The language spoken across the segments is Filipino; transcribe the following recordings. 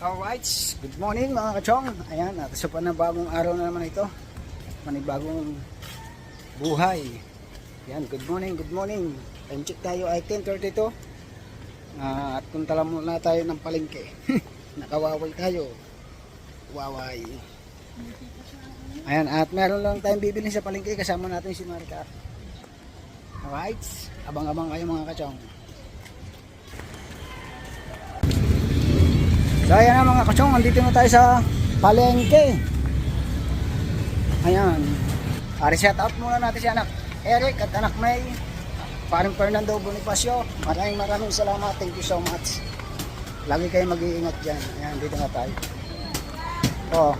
Alright, good morning mga kachong. Ayan, at sa panibagong araw na naman ito. Panibagong buhay. Ayan, good morning, good morning. Time check tayo ay 10:32. At punta lang muna tayo ng palengke. Nakawaway tayo. Waway. Ayan, at meron lang tayong bibili sa palengke. Kasama natin si Marika. Alright, abang-abang kayo mga kachong. So ayan na mga kachong, nandito na tayo sa palengke. Ayan, reset out muna natin si anak Eric at anak May, parang Fernando Bonifacio. Maraming salamat, thank you so much. Lagi kayo mag-iingat dyan. Ayan, dito na tayo. Oh,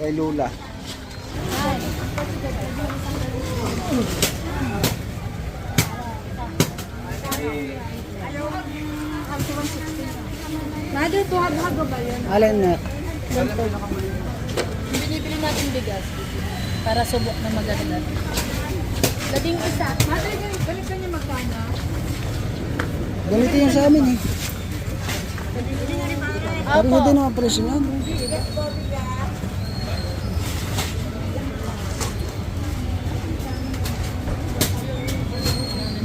kay Lula. Nado, tuhag-hag ba yan? Alin na? Binibili natin bigas para subok na maganda. Labing isa. Mata, balik ka niya magkano? Ganito yung sa amin eh. Parang hindi naman presyo yan.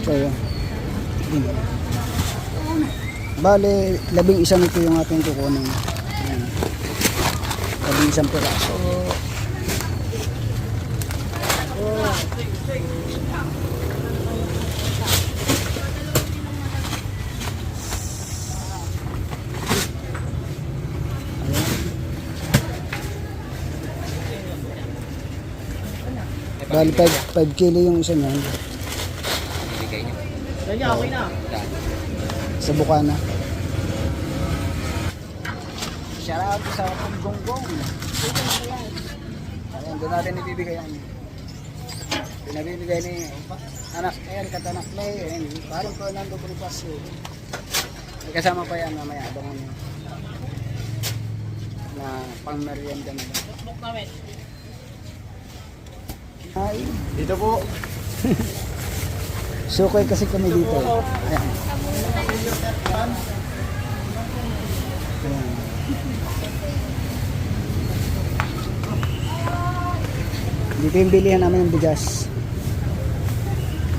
So yun. Bale, 11 nito yung ating kukunin. Ayan. 11 piraso. Bale, 5 kilo yung isa niyan. Okay na. Sa Bukana. Shout out sa Gonggong. Ayan, doon natin ibibigay yan. Pinabibigay ni anak Eric at anak May. Ayan, parang Fernando Bonifacio. May kasama pa yan mamaya. Abangan nyo. Na pang merienda na lang. Hi. Dito po. Sukay kasi kami dito. Ayan. Ayan. Dito yung bilihan namin ng bigas.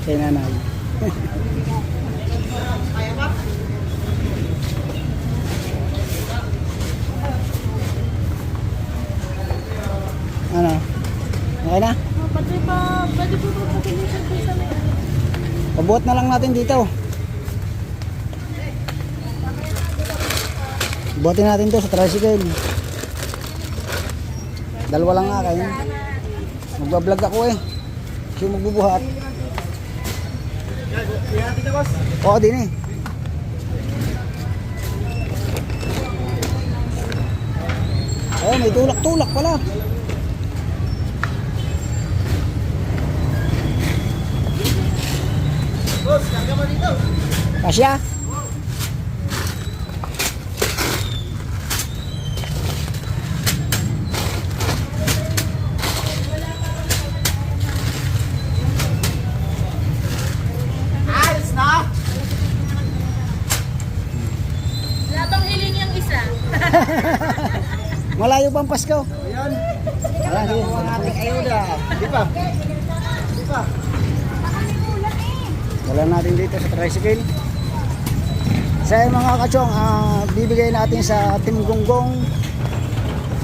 Kay nanay. Ano? Okay na? Pwede po ba pagkilisan po sa may? Pabuhat na lang natin dito. Buhatin natin to sa tricycle. Dalawa lang nga kayo. Magbablog ako eh. Siya magbubuhat. Oo din eh. Ayun, may tulak-tulak pala. Boss, karga mo dito. Kasya? Ayos na. Labang hiling yung isa. Malayo pa ang Pasko. Ayan. Ayan, Ang mga ating ayuda. Di pa. Di pa. Wala natin dito sa tricycle. Sa mga kachong, bibigay natin sa Team Gonggong.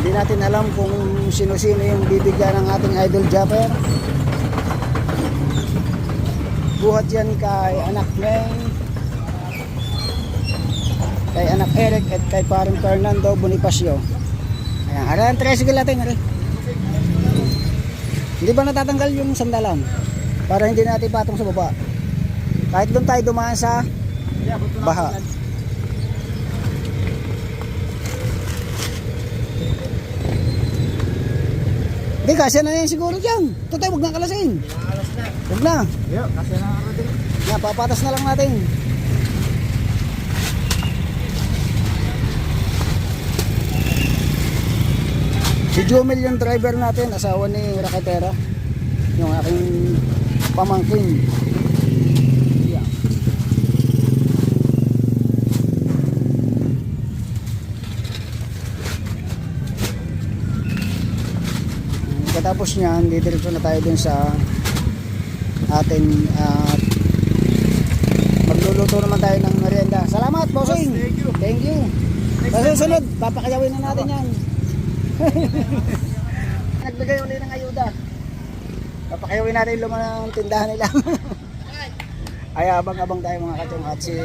Hindi natin alam kung sino-sino yung bibigyan ng ating idol Japper. Buhat yan kay anak May, kay anak Eric at kay parang Fernando Bonifacio. Ayan, ara ang tricycle natin. Ara. Hindi ba natatanggal yung sandalan? Para hindi natin patong sa baba. Kahit doon tayo dumaan sa baha. Hindi, kasi na yan siguro dyan. Ito tayo, huwag na kalasin. Alas na. Huwag na. Yo, kasi na ako din. Yan, papatas na lang natin. Si Jomel yung driver natin, asawa ni Raketera. Yung aking pamangkin. Yeah. pagkatapos niyan, didiretso na tayo dun sa atin at magluluto naman tayo ng merienda. Salamat, bossing. Thank you. Sa susunod, papakayawin na natin yan. Nagbigay ulit ng ayuda. Papakayawin natin yung laman ng tindahan nila. Ay, abang-abang tayo mga kachong. At si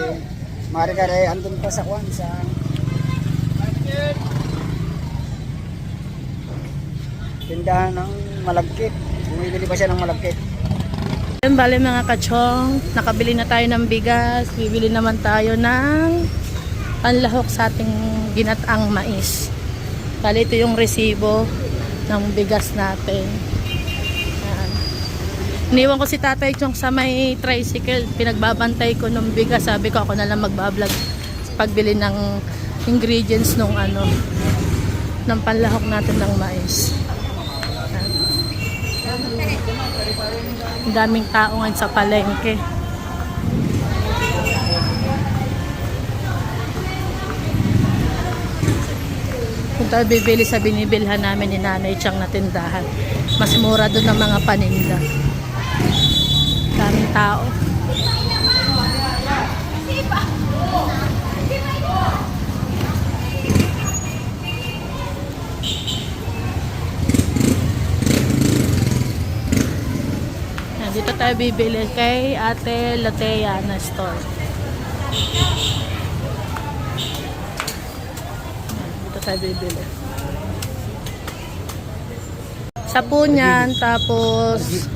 Maricar ay andun pa sa kwan sa tindahan ng malagkit. Bumibili pa siya ng malagkit. Yan, bale mga kachong, nakabili na tayo ng bigas. Bibili naman tayo ng panlahok sa ating ginataang mais. Bale ito yung resibo ng bigas natin. Yan. Iniwan ko si Tatay Chong sa may tricycle. Pinagbabantay ko ng bigas. Sabi ko ako na lang magbablog sa pagbili ng ingredients ng ng panlahok natin ng mais. Ang daming tao ngayon sa palengke. Kung tayo bibili sa binibilhan namin ni Nanay Chang na tindahan, mas mura doon ng mga paninda. Daming tao. Dito tayo bibili kay Ate Latea na store. Dito tayo bibili. Sa po niyan, tapos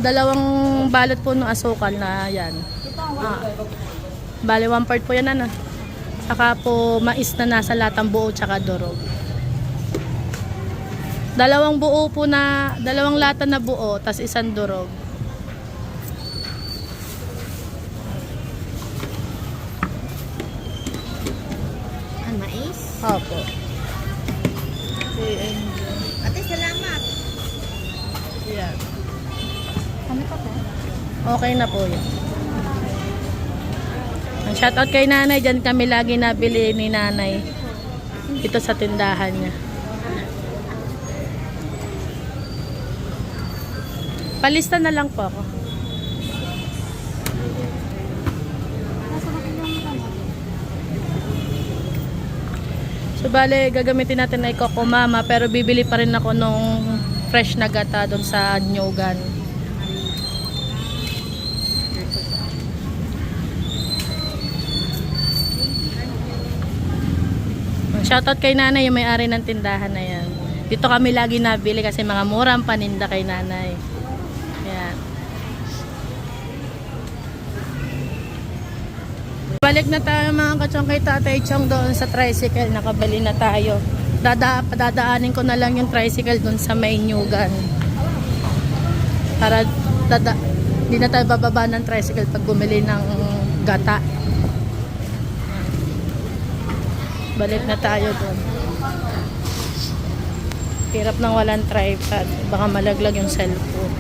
dalawang balot po ng asukal na yan. Bali, 1/4 po yan ano. Saka po mais na nasa latang buo tsaka durog. Dalawang lata na buo, tas isang durog. Ang mais? Opo. Ate, salamat. Yan. Kami pa po? Okay na po yan. Ang shoutout kay Nanay, dyan kami lagi nabili ni Nanay. Ito sa tindahan niya. Palista na lang po ako. So bale, gagamitin natin na Coco Mama, pero bibili pa rin ako nung fresh na gata doon sa Nyogan. Shoutout kay Nanay, yung may-ari ng tindahan na yan. Dito kami lagi nabili kasi mga murang paninda kay Nanay. Yan. Balik na tayo mga kachong kay Tatay Chong doon sa tricycle. Nakabali na tayo. Dadaanin ko na lang yung tricycle doon sa may Nyogan. Para hindi na tayo bababa ng tricycle pag bumili ng gata. Balik na tayo doon. Hirap nang walang tripod. Baka malaglag yung cellphone.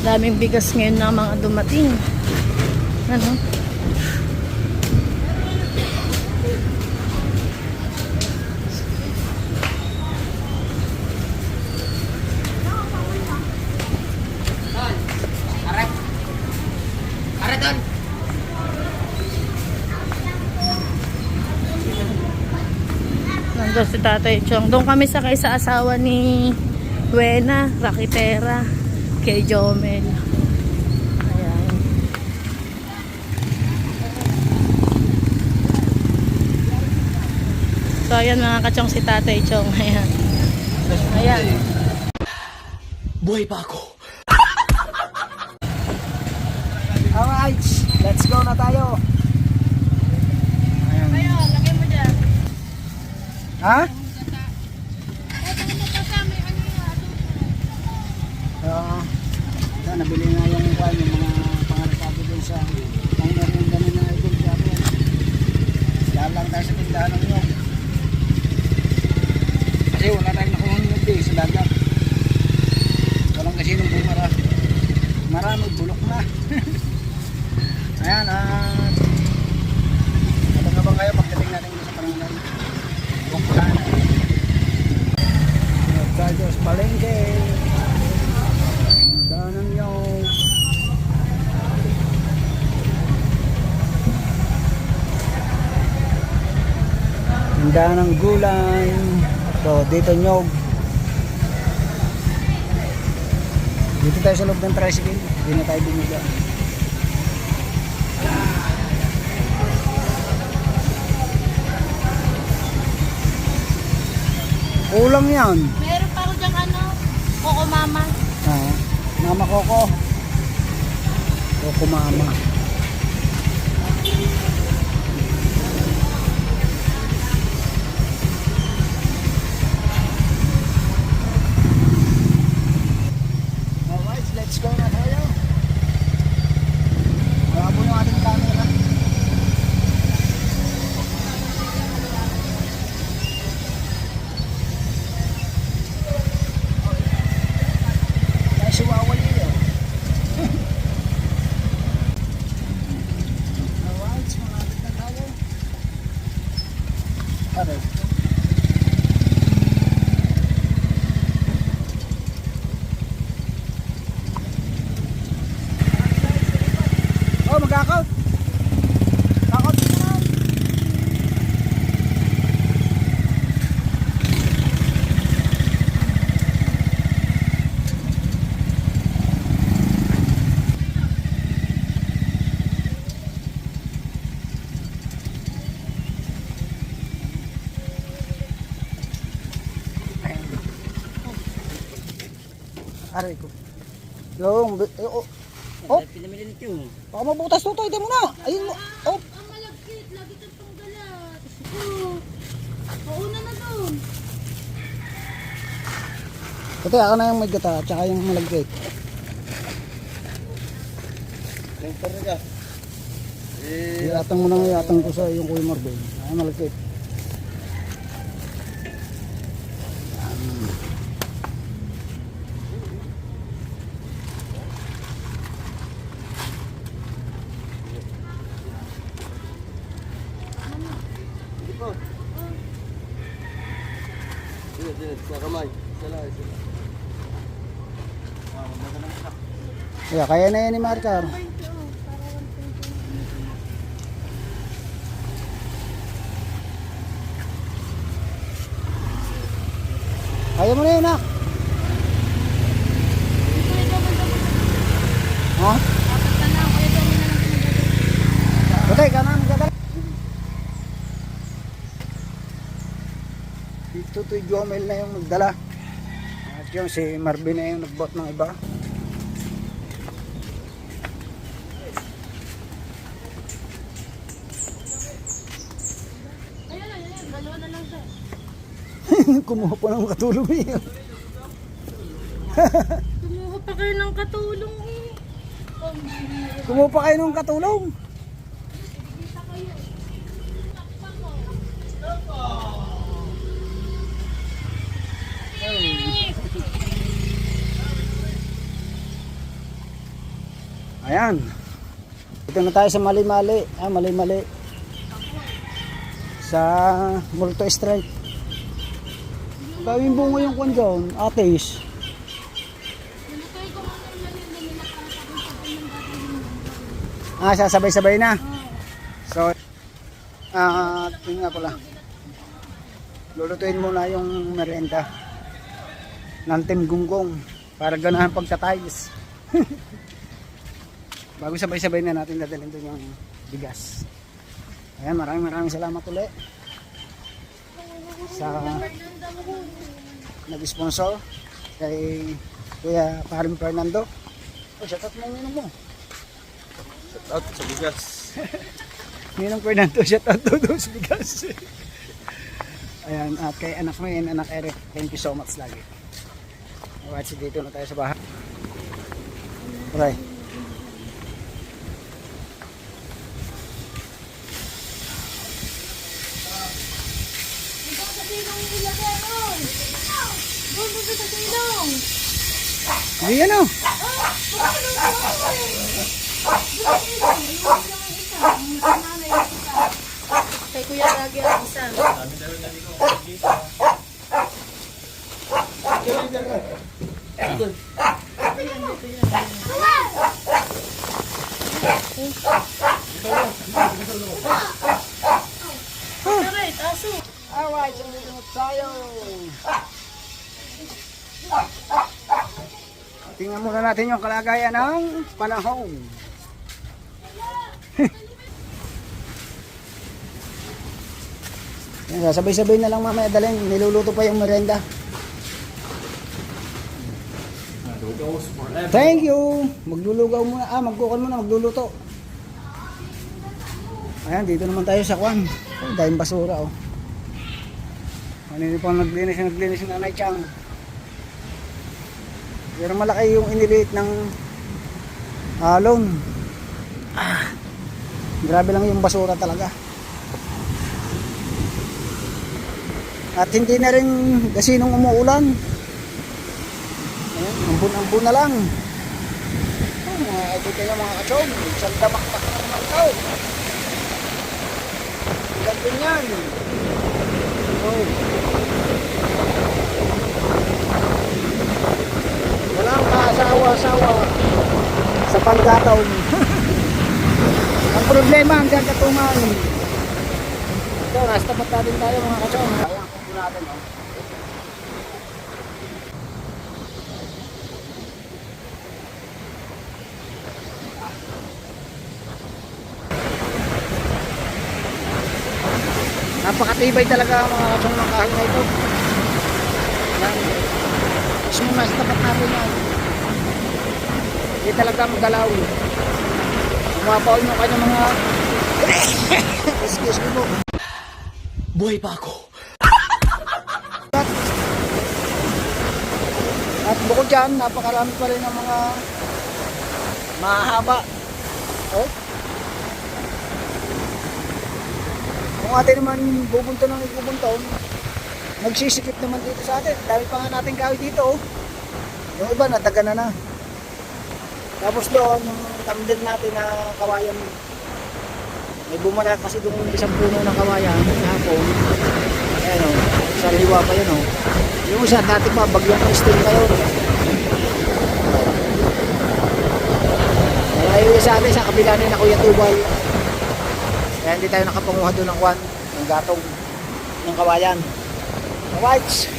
Daming bigas ngayon na mga dumating. Ano? Nandun si Tatay Chong. Doon kami sakay sa asawa ni Wena, Rakitera, kay Jomel. Ayan. So ayan mga kachong si Tatay Chong. Ayan. Ayan. Buhay pa ako. Alright, let's go na tayo. Ayan. Ayo, lagay mo dyan. Ha? Nabili na yung mga pangarapado dun sa owner ng ganun na idol. Dahil lang tayo sa tindahan ng nyog. Kasi wala tayong nakuha ng nyog sa dagat. Walang kasi nung bumara. Marami, bulok na. Ayan, abang-abang kayo pagdating natin sa Parangay. Huwag na. Tindahan ng gulay. So, dito nyog. Dito tayo sa loob ng tricycle. Hindi na tayo bumila. Ulam yan. Meron pa ako dyan Coco Mama. Ah, Mama Coco. Coco Mama. Alright, let's go na tayo. Malabo yung ating camera. Tayo si Wawali yun. Alright, malapit na tayo. Aray. Oh, magkakaut. Kakot naman. Aray ko. Yung, oh, Pinamili nito yung. baka mabutas to, ito mo na. Ayun mo. Oh, Ang malagkit, lagi kang panggalat. Oh, mauna na doon. ito ako na yung may gata, tsaka yung malagkit. Yung talaga. Iatang mo na nga, iatang ko sa yung Kuya Marvin. Ay, malagkit. Hindi po. Sige, sa kamay. Sala. Yeah, kaya na yan ni Marcar. Kaya mo na yun, ah. Ha? Patay ka na, magdadala. Dito to Jomel na yung magdala. At yung si Marvin na yung nagbot ng iba. Ayan, dalawa na lang siya. Kumuha pa ng katulong eh. Kumuha pa kayo ng katulong eh. Kumuha pa kayo ng katulong. Ayan. Ito na tayo sa Mali-Mali. Mali-Mali. Sa Multo Strike. Gawin bungo yung kwan dyan, atis. Sasabay-sabay na. So, yun nga pala. Lulutuin muna yung merienda ng Team Gunggong para ganahan pagka-tiles. Bago sabay-sabay na natin dadalhin doon yung bigas. Ayan, maraming salamat ulit sa nag-sponsor kay Kuya Paring Fernando. Oh, shoutout mo yung ninong mo. Out sa bigas. Ninong Fernando, shoutout to doon sa bigas. Ayan, at kay anak mo yun, anak Eric, thank you so much lagi. Alright, so dito na tayo sa bahay. Alright. Hindi yan o. Kay Kuya Ragi ang isa. Alright, aso. Alright, sumunod tayo. Tingnan muna natin yung kalagayan ng panahon. Yan, sabay-sabay na lang mamaya dalhin. Niluluto pa yung merenda. Thank you. Maglulugaw muna. Magkukon muna, magluluto. Ayan, dito naman tayo sa kwan. Ay, dahil basura, oh. Kanina pang naglinis yung Nanay Chang. Pero malaki yung iniliit ng alon. Grabe lang yung basura talaga. At hindi na rin gasinong umuulan. Ayan, ampun-ampun na lang. Oh, mga idol kayo mga kachong. Isang damakmak na naman ito. Ganto yan. Oh. Walang kaasawa-asawa sa panggataw. Ang problema ang gagatungan. Ito, nasa tapat natin tayo mga kachong. Ayan, kumpun natin. Oh. Napakatibay talaga ang mga kachong ng kahoy na ito. Yan. Mismo nasa tapat natin yan. Hindi talaga magalaw. Umapaw yung kanyang mga excuse me po. Buhay pa ako. At bukod dyan, napakarami pa rin ng mga mahaba. Oh. Kung atin naman bubunto ng ibubunton, nagsisikip naman dito sa atin. Dahil pa nga natin kahoy dito. Oh. Yung iba, nataga na. Tapos doon, yung tamdid natin na kawayan, may bumara kasi doon isang puno ng kawayan kahapon. Ayan o, sa liwa pa yun o. Yung isa, dati pa, bagyang Christine kayo. Malayo yung sa atin, sa kabila na Kuya Tubal. Kaya hindi tayo nakapanguha doon ng kwan, ng gatong, ng kawayan. Kawaits!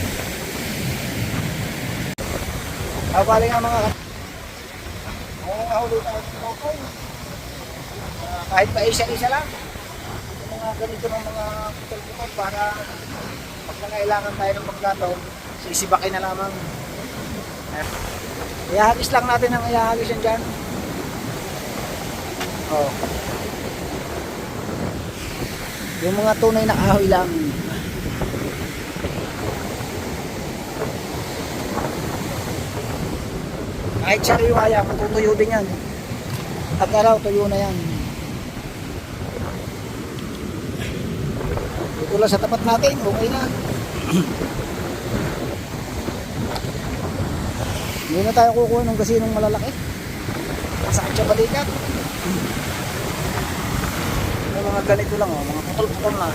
Kabali nga mga nahuli tayo ng kokoy. Kahit pa isa-isa lang. Yung mga ganito ng mga putol-putol para pag nangailangan tayo ng paggatong, sisibakin na lamang. Ihagis lang natin ang ihagis yan dyan. Oh. Yung mga tunay na kahoy lang. Kahit sariwaya, matutuyo din yan. At araw, tuyo na yan. Ito lang sa tapat natin, okay na. Hindi na tayo kukuha ng gasinong malalaki. Sakit sa balikat. Yung mga ganito lang, oh, mga putol-putol na.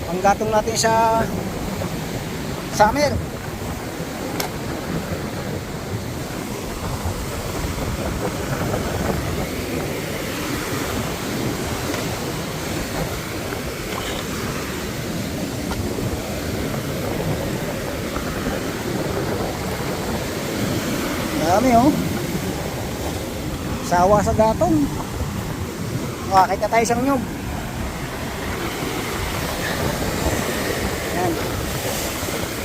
Panggatong natin sa summer. Dami oh. Sawa sa gatong. Kita tayo sa nyog. Yan.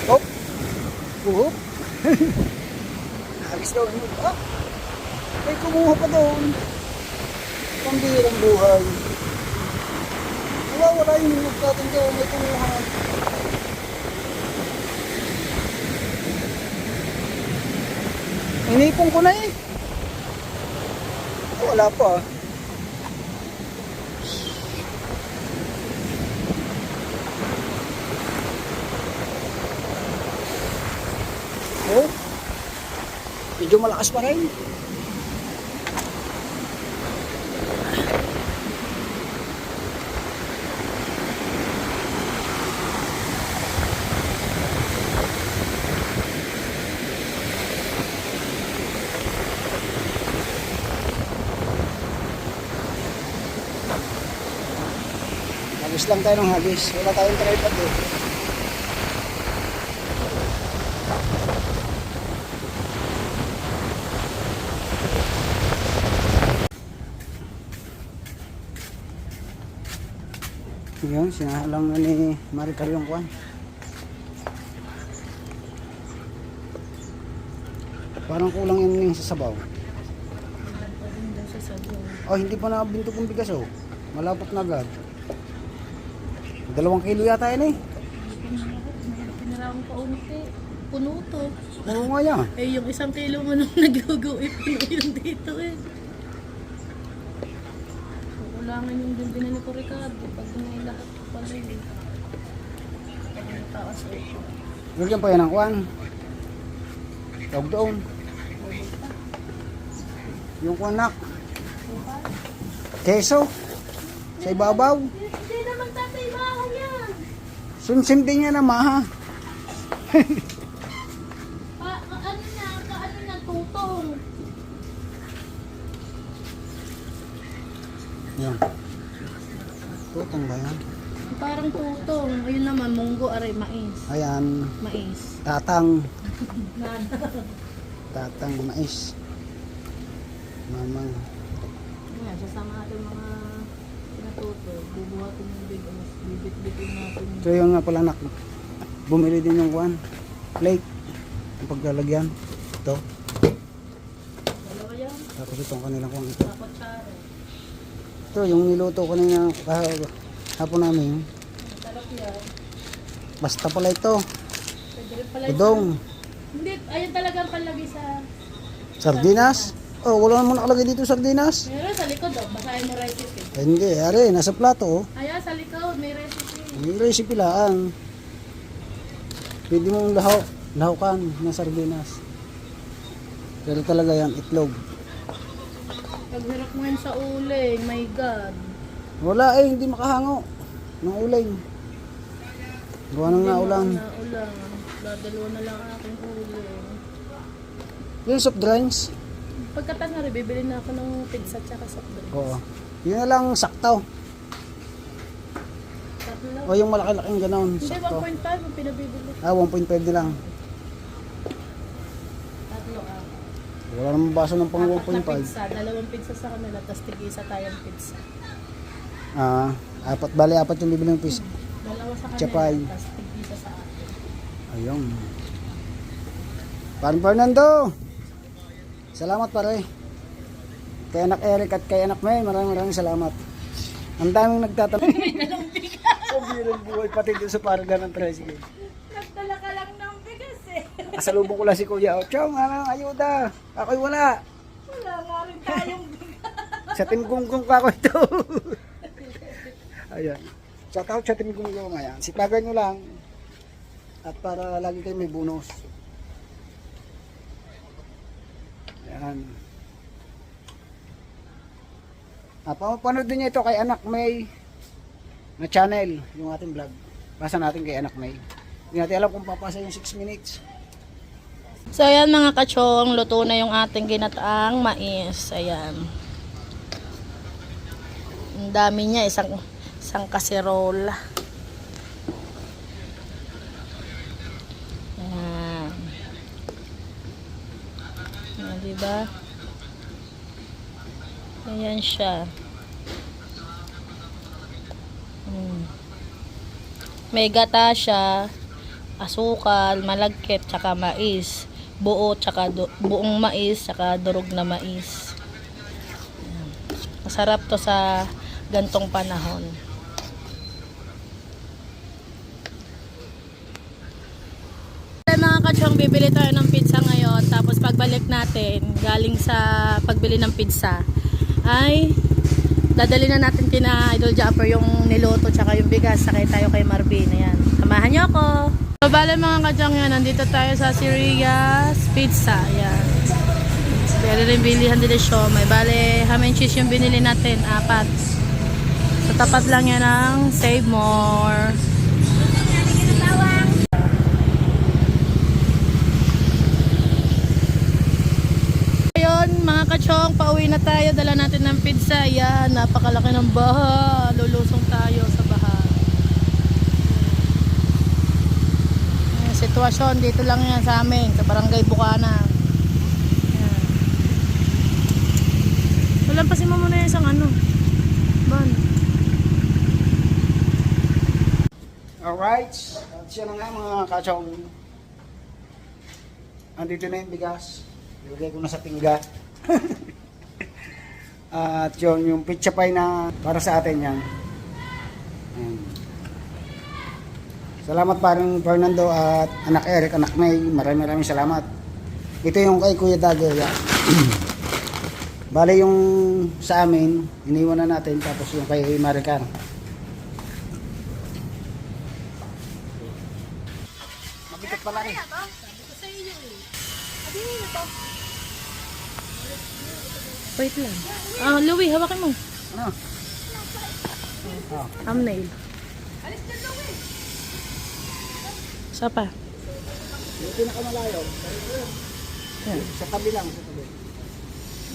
Hop. Hop. Nakagis daw nyog. Oh. May kumuha pa doon. Pambirang buhay. Wala yung nyog natin doon. May kumuha. Inipon ko na eh. Wala pa. Oh. Medyo malakas pa rin. Hagis lang tayo ng hagis. Wala tayong tripod eh. Yun, sinahalang na ni Maricar yung kwan. Parang kulang yun yung sasabaw. Oh, hindi pa nakabinto kong bigas oh. Malapot na agad. 2 kilo yata yun eh. Pinaraang kaunti. Puno to. Oo nga yan. Eh, yung 1 kilo mo nung nag-go, puno yun dito eh. Kulangan yung din binili ko, Ricardo. Pag may lahat ko pala yun. Ang taas eh. Lagyan pa yan ang kwan. Tawag doon. Yung kwanak. Keso. Sa ibabaw. Hindi naman tatay bahay yan. Simsim din yan na maha. Ano na, tutong. Yan. Tutong ba yan? Parang tutong. Ayun naman, munggo, aray, mais. Ayan. Mais. Tatang. Nada. Tatang mais. Mamang. Nga, sasama natin mga pinatuto. Bubuhatin yung bigas. Bibit-bitin natin. So yung nga pala nak. Bumili din yung kwan. Plate. Ang paglalagyan. Ito. Dalawa yan. Tapos itong kanilang kwan ito. Dapat tsaro. Ito yung niluto ko na hapon namin. Sarap yan. Basta pala ito. Pwede rin pala Udong. Hindi, ayun talagang palagi sa... Sardinas. Oh, wala naman nakalagay dito sardinas. Meron sa likod, oh. Basahin mo recipe. Eh, hindi, are, nasa plato oh. Ayan, sa likod, may recipe. May recipe lang. Pwede mong lahukan ng sardinas. Pero talaga yan, itlog. Paghirap mo yun sa uling, my God. Wala eh, hindi makahango ng uling. Gawa nang naulang. Naulang. Dadalawa na lang aking uling. Yung soft drinks. Pagkatas na rin, bibili na ako ng pizza tsaka soft drinks. Oo. Yun na lang saktaw. Tatlo. O yung malaki-laking gano'n. Hindi, Sakto. 1.5 ang pinabibili. 1.5 na lang. Tatlo ah. Wala namang baso ng pang Apat na 1.5. pizza. 2 pizza sa kanila, tapos tig-isa tayong pizza. Apat yung bibili ng fish. 2 sa kanila, Chapay. tapos tig-isa sa atin. Ayun. Pan Fernando. Salamat pare. Kay anak Eric at kay anak May, maraming salamat. Ang daming nagtatanong. Sa birang buhay pati doon sa parga ng tricycle. Nagdala ka lang ng bigas eh. Kasalubong ko lang si Kuya Ochong, anong ayuda? Ako'y wala. Wala nga rin tayong bigas. Sa Team Gunggong pa ako ito. Ayan. Shout out sa Team Gunggong. Ayan. Sipagan nyo lang. At para lagi kayo may bonus. Ayan. Pamapanood din niya ito kay Anak May na channel, yung ating vlog. Basa natin kay Anak May. Hindi natin alam kung papasa yung 6 minutes. So ayan mga kachong, luto na yung ating ginataang mais. Ayan. Ang dami niya, isang kaserola. Ayan. Ayan, diba? Ayan siya. May gata siya, asukal, malagkit, tsaka mais. Buo, tsaka buong mais, tsaka durog na mais. Ayan. Masarap to sa gantong panahon. Mga kachong, bibili tayo ng pizza ngayon. Tapos pagbalik natin, galing sa pagbili ng pizza, ay dadali na natin kina Idol Japper yung niluto tsaka yung bigas. Sakay tayo kay Marvin. Ayan. Samahan nyo ako. So bale mga kachong yan, nandito tayo sa Siria's Pizza. Ayan. Pero rin bilihan din siya. May bale ham and cheese yung binili natin. 4. So tapat lang yan ng Save More. Mga kachong, pauwi na tayo. Dala natin ng pizza. Ayan, napakalaki ng baha. Lulusong tayo sa baha. sitwasyon dito lang yan sa amin, sa Barangay Bukana. Yan. Walampasin mo muna yung isang ano. Ban. Alright. At siya na nga mga kachong. Andito na yung bigas. Ilagay ko na sa pingga. At yun, yung pizza pie na para sa atin yan. Ayan. Salamat parang Fernando at anak Eric, anak May. Maraming salamat. Ito yung kay Kuya Dago. Yan. Bale yung sa amin, iniwan na natin. Tapos yung kay Maricar. Mabigat pala rin. Wait lang. Ah, Louie, hawakan mo. Ano? Oh. Thumbnail. Isa pa. Yung pinakamalayo. Yan. Sa tabi lang. Sa tabi.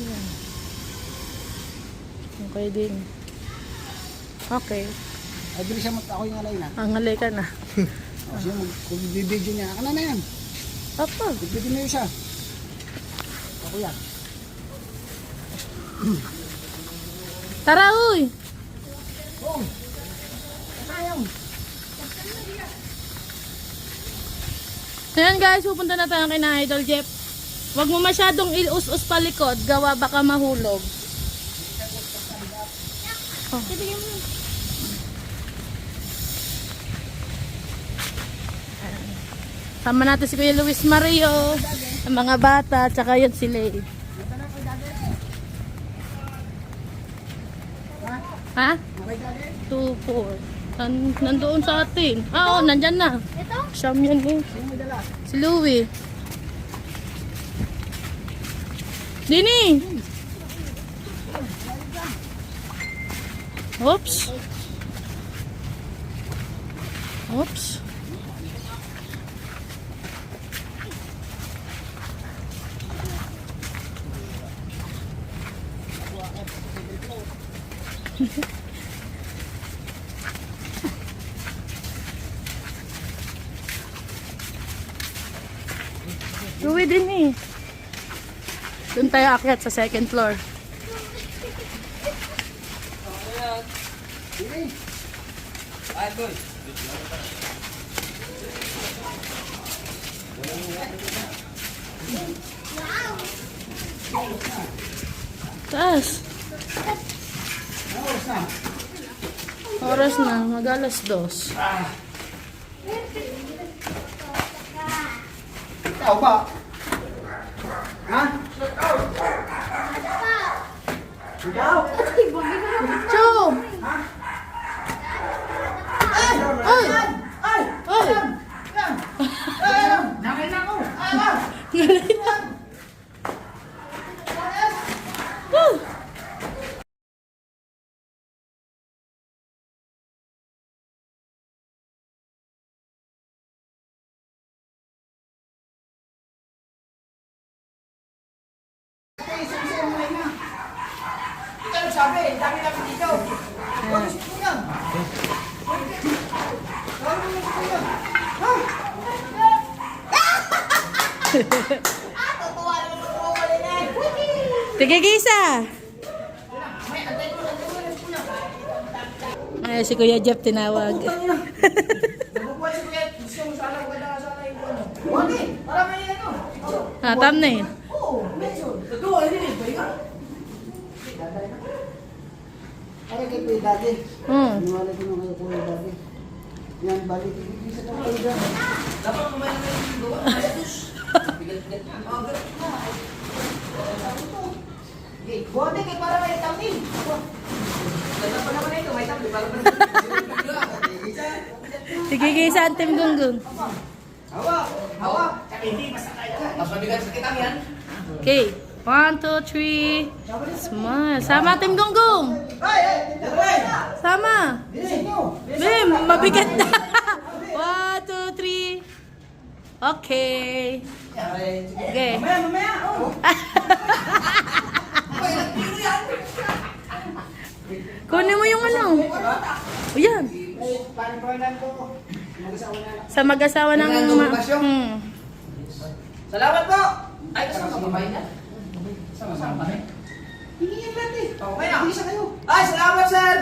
Yan. Okay din. Okay. Ay, bilisan mo ako yung alay na. Angalay ka na. Kasi kung bibidyo niya, ako na yan. Apa. Bibidyo na yung isa. Ako yan. Tara, uy! Oh! Sayang! Ayan guys, pupunta na tayo kay na Idol Jeff. Huwag mo masyadong ilus-us palikod, gawa baka mahulog. Oh. Sama natin si Kuya Luis Mario, ang mga bata, tsaka yun si Lay. Ha? 2, 4. Nandoon sa atin. Ah, oo, nandyan na. Ito? Siyam yan eh. Si Louie. Dini! Oops. Oops. Louie din eh. Doon tayo akyat sa second floor. Taas. Oras na, mag-alas 2. Ikaw ba? Ha? Ikaw? Cho! Ay! Ay! Ay! Nakain ako! Woo! Ikaw sabi, dami namin dito. Bakit mo yan? Tigigisa! Ay, si Kuya Jeff tinawag. Nabubuhay si Kuya. Gusto mo sana, wala sana yung ano. Wali, para may ano. Ah, thumbnail. Oo, medyo. Totoo, hindi ba yun? Ay, kay Kuya Daddy. Niwala ko nung kay Kuya Daddy. Yan, balik. Isa ka Kuya Daddy. Dapat kumain na yung gawa. Bigat-bigat. Okay, buwan din kay para may tamil. Ganda pa naman ito, may tamil. Tigigisa ang Tim Gunggong. Hawak! Hawak! Hindi, masakay. Mas mabigat sa kitang yan. Okay. 1, 2, 3. Smile. Sama Tim Gunggong. Sama. Bim, mabigat na. 1, 2, 3. Okay. Okay. Mamaya! Oh! Kunin mo yung ano. O yan. Paano Fernando? Sa mag-asawa ng... Fernando Bonifacio? Salamat po! Ay, kasama ka ba na? Sama kami? Hingin natin. Okay na. Isa kayo. Ay, salamat sir!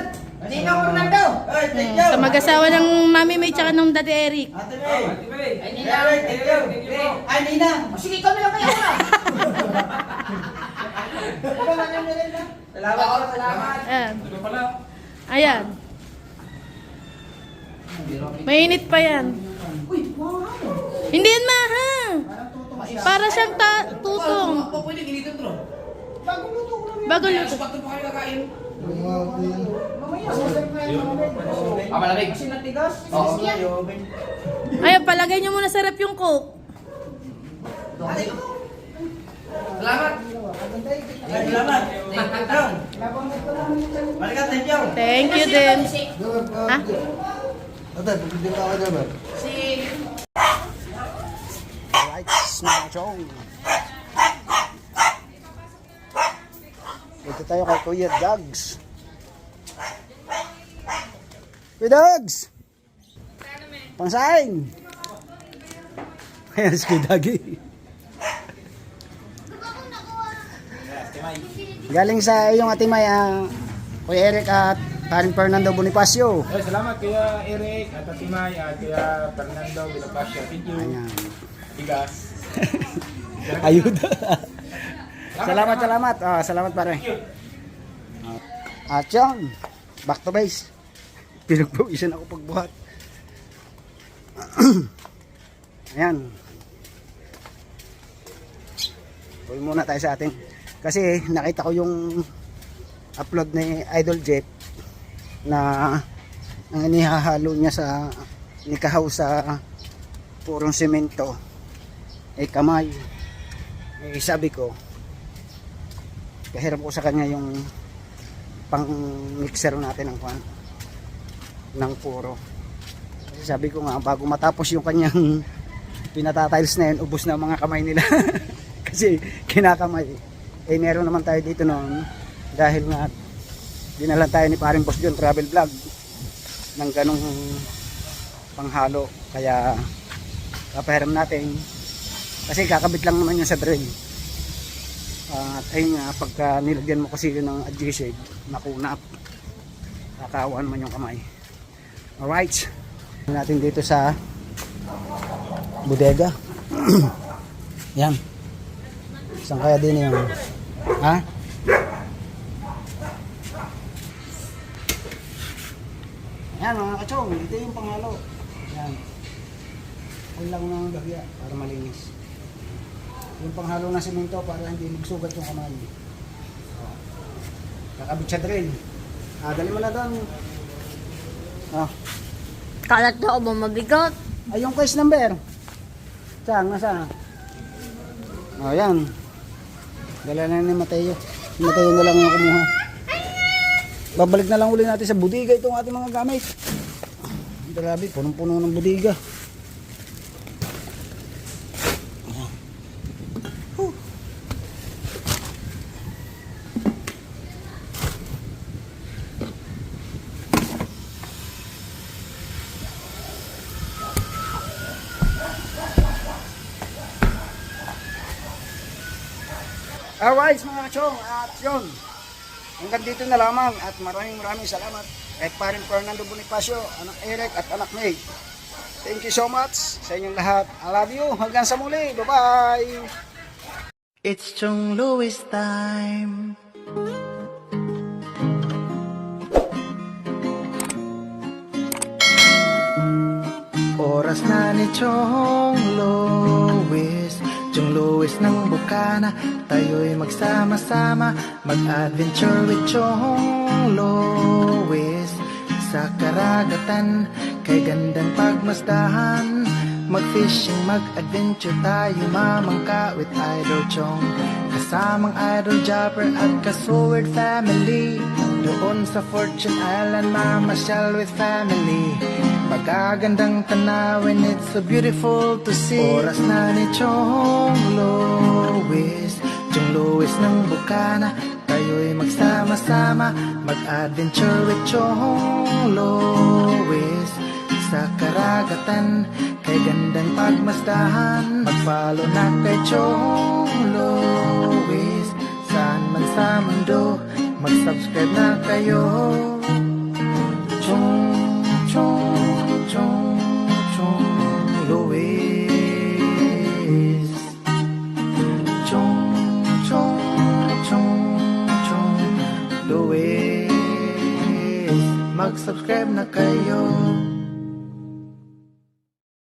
Nino Fernando! Ay, thank you! Sa mag-asawa ng Mami May tsaka ng Daddy Eric. Ate May. Ay, Nina! Thank you. Ay, Nina. O, sige, kami lang kaya na! Salamat po, salamat! Ayan. Ayan. Mainit pa yan. Hindi yan mahang. Para siyang tutong. Pwede ginito bro. Bagong luto. Bakit po kayo kakain? Mamaya. Malamig. Kasi natigas. Oo. Ayan, palagay nyo muna sa rep yung coke. Salamat! Ay, salamat. Thank you. Malika, thank you. Thank you din. Ha? Ate, bibigyan ka ako dyan ba? Alright, mga kachong. Dito tayo kay Kuya Dags. Kuya Dags! Pangsaing! Ayan si Kuya Dagi. Galing sa iyong Ate May, Kuya Eric at Paring Fernando Bonifacio. Ay, salamat Kuya Eric at Atimay at Kuya Fernando Bonifacio. Thank you. Ayan. Tigas. Ayuda. Salamat, salamat. Salamat pare. At yun, back to base. Pinagpawisan ako pagbuhat. Ayan. Tuloy muna tayo sa atin. Kasi nakita ko yung upload ni Idol Jeff na ang inihahalo niya sa nikahaw sa purong semento kamay. Sabi ko, kahirap ko sa kanya yung pang mixer natin ng puro. Kasi sabi ko nga, bago matapos yung kanyang pinatatiles na yun, ubos na ang mga kamay nila. Kasi kinakamay. Meron naman tayo dito noon dahil nga dinalan tayo ni paring Boss John travel vlog ng ganong panghalo, kaya papahiram natin kasi kakabit lang naman yun sa drill. At ayun nga, pagka nilagyan mo kasi yun ng adhesive, makunap, kakawaan man yung kamay. Alright, natin dito sa bodega. Yan, saan kaya din yung ha? Yan mga kachong, ito yung panghalo. Yan. Huwag lang ng gagya para malinis. Yung panghalo ng semento para hindi magsugat yung kamay. Kakabit siya drill. Dali mo na doon. Kalat na ako ba mabigat? Ay, yung case number. Saan? Nasaan? Yan. Dala na ni Mateo. Si Mateo na lang yung kumuha. Babalik na lang uli natin sa budiga itong ating mga gamit. Grabe, punong-puno ng budiga. Alright mga kachong, at yun, hanggang dito na lamang at maraming salamat kay paring Fernando Bonifacio, anak Eric at anak May. Thank you so much sa inyong lahat. I love you. Hanggang sa muli. Bye-bye. It's Chong Louis time. Oras na ni Chong Louis, Chong Louis ng Bukana. Tayo'y magsama-sama, mag-adventure with Chong Louis. Sa karagatan, kay gandang pagmasdahan, mag-fishing, mag-adventure tayo, mamangka with Idol Chong. Kasamang Idol Jopper at Kasword family, doon sa Fortune Island, mamasyal with family. Magagandang tanawin, it's so beautiful to see. Oras na ni Chong Louis, Chong Louis ng Bukana. Tayo'y magsama-sama, mag-adventure with Chong Louis. sa karagatan, kay gandang pagmasdahan. Mag-follow na kay Chong Lois, saan man sa mundo, mag-subscribe na kayo. Chong, Chong, Chong, Chong Lois. Chong, Chong, Chong, Chong Lois. Mag-subscribe na kayo.